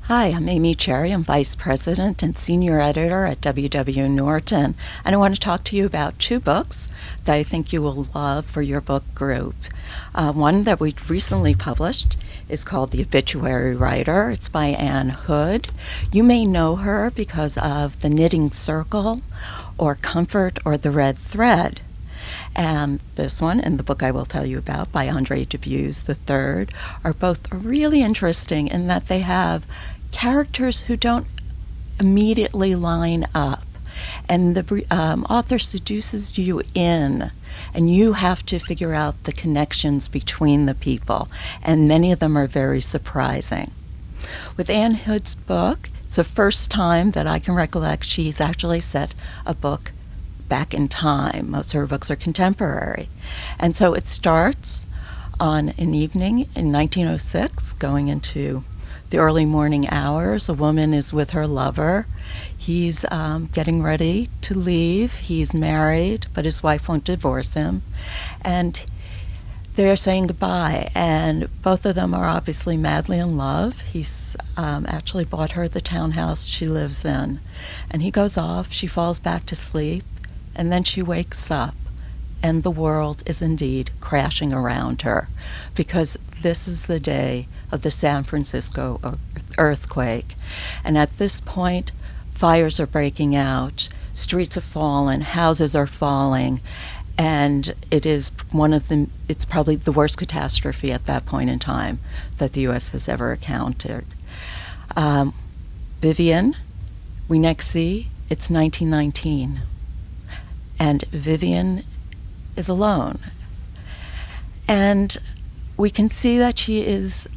Hi, I'm Amy Cherry. I'm Vice President and Senior Editor at Norton, and I want to talk to you about two books that I think you will love for your book group. One that we recently published is called The Obituary Writer. It's by Anne Hood. You may know her because of The Knitting Circle or Comfort or The Red Thread. And this one and the book I will tell you about by Andre Dubus III are both really interesting in that they have characters who don't immediately line up. And the author seduces you in, and you have to figure out the connections between the people. And many of them are very surprising. With Anne Hood's book, it's the first time that I can recollect she's actually set a book back in time. Most of her books are contemporary. And so it starts on an evening in 1906, going into the early morning hours. A woman is with her lover. He's getting ready to leave. He's married, but his wife won't divorce him. And they're saying goodbye, and both of them are obviously madly in love. He's actually bought her the townhouse she lives in. And he goes off. She falls back to sleep. And then she wakes up, and the world is indeed crashing around her, because this is the day of the San Francisco earthquake. And at this point, fires are breaking out, streets have fallen, houses are falling, and it's probably the worst catastrophe at that point in time that the U.S. has ever encountered. Vivian, we next see, it's 1919. And Vivian is alone. And we can see that she is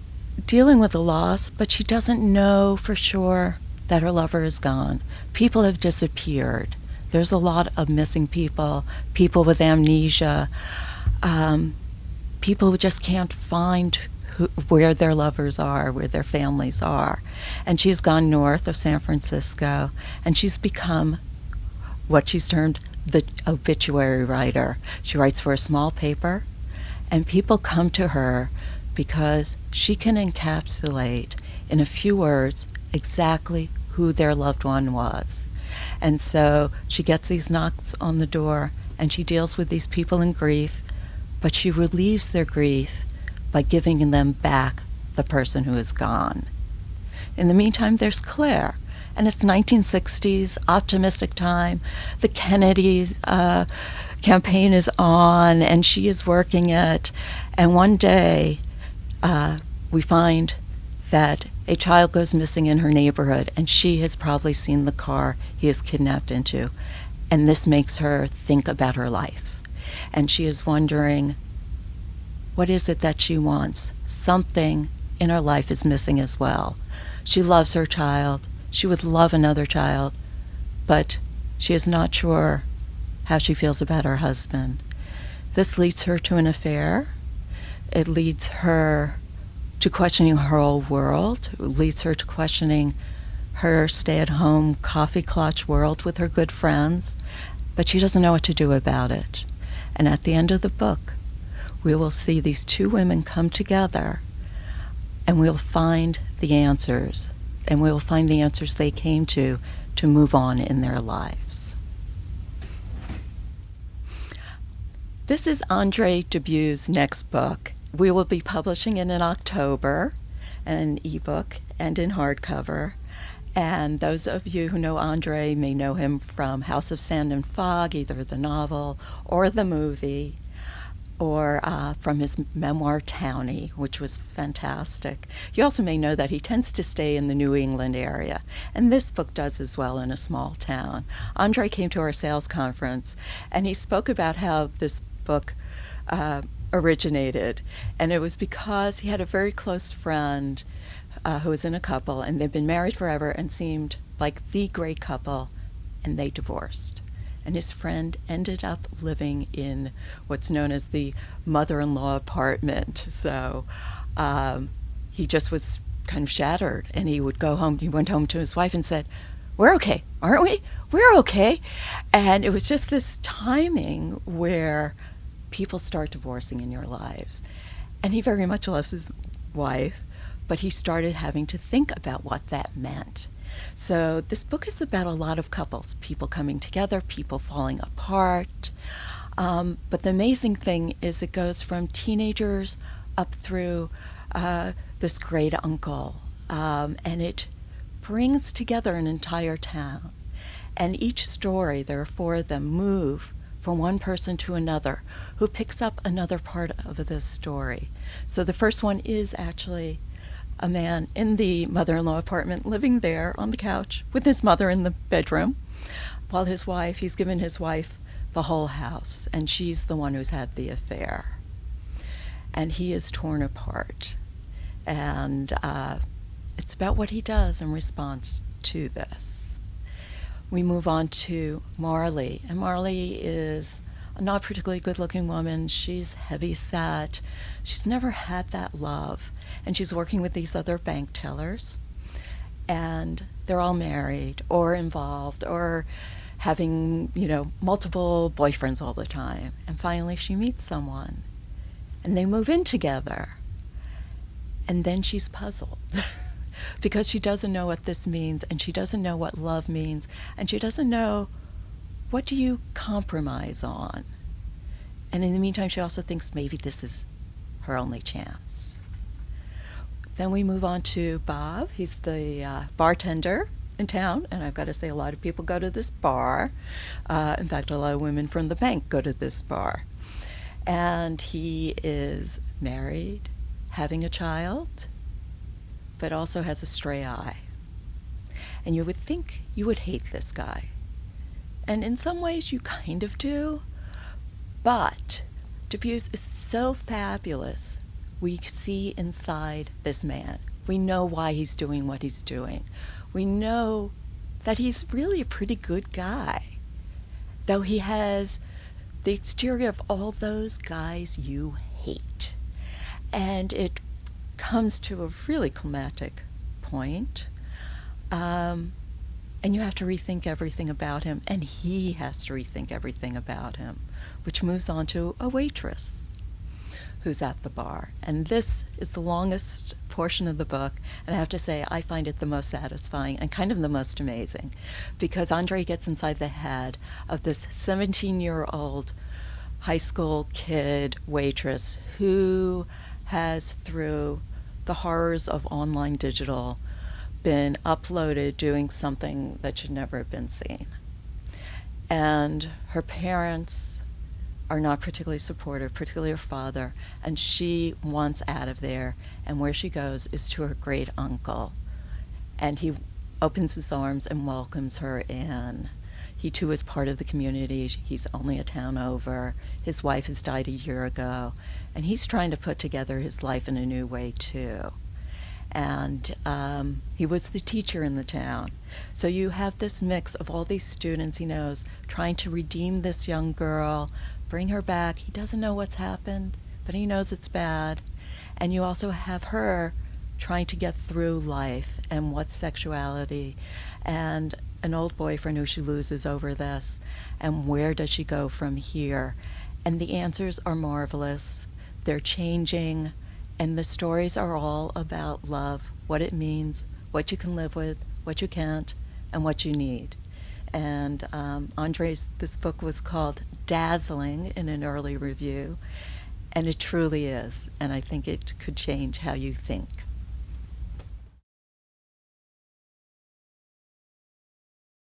dealing with a loss, but she doesn't know for sure that her lover is gone. People have disappeared. There's a lot of missing people, people with amnesia, people who just can't find where their lovers are, where their families are. And she's gone north of San Francisco, and she's become what she's termed the obituary writer. She writes for a small paper, and people come to her because she can encapsulate in a few words exactly who their loved one was. And so she gets these knocks on the door, and she deals with these people in grief, but she relieves their grief by giving them back the person who is gone. In the meantime, there's Claire. And it's the 1960s, optimistic time. The Kennedys campaign is on, and she is working it. And one day, we find that a child goes missing in her neighborhood, and she has probably seen the car he is kidnapped into. And this makes her think about her life. And she is wondering, what is it that she wants? Something in her life is missing as well. She loves her child. She would love another child, but she is not sure how she feels about her husband. This leads her to an affair. It leads her to questioning her whole world. It leads her to questioning her stay-at-home coffee clutch world with her good friends, but she doesn't know what to do about it. And at the end of the book, we will see these two women come together, and we'll find the answers. And we will find the answers they came to move on in their lives. This is Andre Dubus' next book. We will be publishing it in October, an ebook and in hardcover. And those of you who know Andre may know him from House of Sand and Fog, either the novel or the movie, or from his memoir, Townie, which was fantastic. You also may know that he tends to stay in the New England area, and this book does as well in a small town. Andre came to our sales conference, and he spoke about how this book originated, and it was because he had a very close friend who was in a couple, and they'd been married forever and seemed like the great couple, and they divorced. And his friend ended up living in what's known as the mother-in-law apartment. So he just was kind of shattered, and he would go home. He went home to his wife and said, "We're okay, aren't we? We're okay." And it was just this timing where people start divorcing in your lives. And he very much loves his wife, but he started having to think about what that meant. So this book is about a lot of couples, people coming together, people falling apart. But the amazing thing is it goes from teenagers up through this great uncle, and it brings together an entire town. And each story, there are four of them, move from one person to another who picks up another part of this story. So the first one is actually a man in the mother-in-law apartment living there on the couch with his mother in the bedroom, while he's given his wife the whole house, and she's the one who's had the affair. And he is torn apart. And it's about what he does in response to this. We move on to Marley, and Marley is a not particularly good-looking woman. She's heavy-set. She's never had that love, and she's working with these other bank tellers, and they're all married or involved or having, multiple boyfriends all the time. And finally she meets someone, and they move in together, and then she's puzzled. Because she doesn't know what this means, and she doesn't know what love means, and she doesn't know what do you compromise on. And in the meantime, she also thinks maybe this is her only chance. Then we move on to Bob. He's the bartender in town, and I've got to say a lot of people go to this bar. In fact, a lot of women from the bank go to this bar. And he is married, having a child, but also has a stray eye. And you would think you would hate this guy. And in some ways you kind of do, but Diffuse is so fabulous. We see inside this man. We know why he's doing what he's doing. We know that he's really a pretty good guy, though he has the exterior of all those guys you hate. And it comes to a really climactic point, and you have to rethink everything about him, and he has to rethink everything about him, which moves on to a waitress who's at the bar. And this is the longest portion of the book, and I have to say I find it the most satisfying and kind of the most amazing, because Andre gets inside the head of this 17-year-old high school kid waitress who has, through the horrors of online digital, been uploaded doing something that should never have been seen. And her parents are not particularly supportive, particularly her father, and she wants out of there, and where she goes is to her great uncle. And he opens his arms and welcomes her in. He too is part of the community. He's only a town over. His wife has died a year ago, and he's trying to put together his life in a new way too. And he was the teacher in the town. So you have this mix of all these students he knows trying to redeem this young girl, bring her back. He doesn't know what's happened, but he knows it's bad. And you also have her trying to get through life and what's sexuality, and an old boyfriend who she loses over this, and where does she go from here? And the answers are marvelous. They're changing, and the stories are all about love, what it means, what you can live with, what you can't, and what you need. And this book was called Dazzling in an early review, and it truly is, and I think it could change how you think.